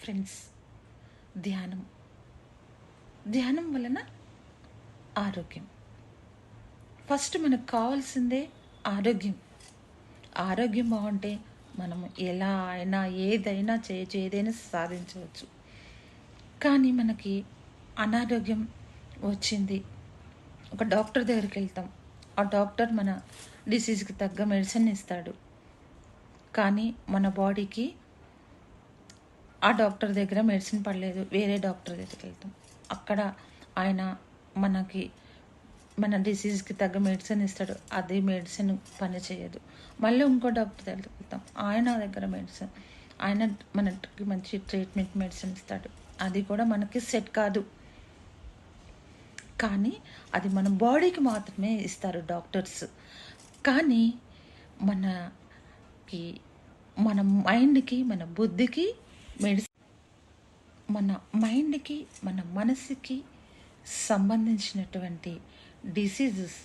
Friends, ధ్యానం ధ్యానం వలన ఆరోగ్యం. ఫస్ట్ మనకు కావాల్సిందే ఆరోగ్యం. ఆరోగ్యం బాగుంటే మనం ఎలా అయినా ఏదైనా చేయొచ్చు, ఏదైనా సాధించవచ్చు. కానీ మనకి అనారోగ్యం వచ్చింది, ఒక డాక్టర్ దగ్గరికి వెళ్తాం. ఆ డాక్టర్ మన డిసీజ్కి తగ్గ మెడిసిన్ ఇస్తాడు. కానీ మన బాడీకి ఆ డాక్టర్ దగ్గర మెడిసిన్ పడలేదు, వేరే డాక్టర్ దగ్గరికి వెళ్తాం. అక్కడ ఆయన మనకి మన డిసీజ్కి తగ్గ మెడిసిన్ ఇస్తాడు, అది మెడిసిన్ పని చేయదు. మళ్ళీ ఇంకో డాక్టర్ దగ్గరికి వెళ్తాం, ఆయన దగ్గర మెడిసిన్, ఆయన మనకి మంచి ట్రీట్మెంట్ మెడిసిన్ ఇస్తాడు, అది కూడా మనకి సెట్ కాదు. కానీ అది మన బాడీకి మాత్రమే ఇస్తారు డాక్టర్స్. కానీ మనకి మన మైండ్కి, మన బుద్ధికి మెడిసిన్, మన మైండ్కి, మన మనసుకి సంబంధించినటువంటి డిసీజెస్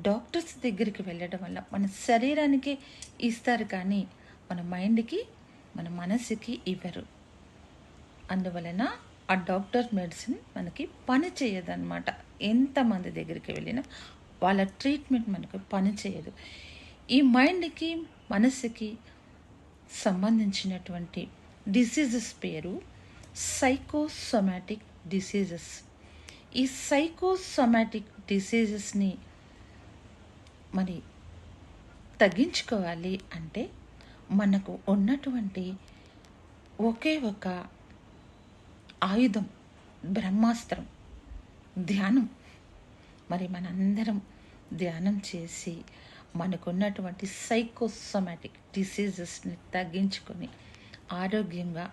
డాక్టర్స్ దగ్గరికి వెళ్ళడం వల్ల మన శరీరానికి ఇస్తారు, కానీ మన మైండ్కి, మన మనసుకి ఇవ్వరు. అందువలన ఆ డాక్టర్ మెడిసిన్ మనకి పని చేయదన్నమాట. ఎంతమంది దగ్గరికి వెళ్ళినా వాళ్ళ ట్రీట్మెంట్ మనకు పని చేయదు. ఈ మైండ్కి, మనసుకి సంబంధించినటువంటి డిసీజెస్ పేరు సైకోసోమాటిక్ డిసీజెస్. ఈ సైకోసోమాటిక్ డిసీజెస్ని మరి తగ్గించుకోవాలి అంటే మనకు ఉన్నటువంటి ఒకే ఒక ఆయుధం, బ్రహ్మాస్త్రం, ధ్యానం. మరి మనందరం ధ్యానం చేసి మనకున్నటువంటి సైకోసోమాటిక్ డిసీజెస్ని తగ్గించుకొని ఆరోగ్యంగా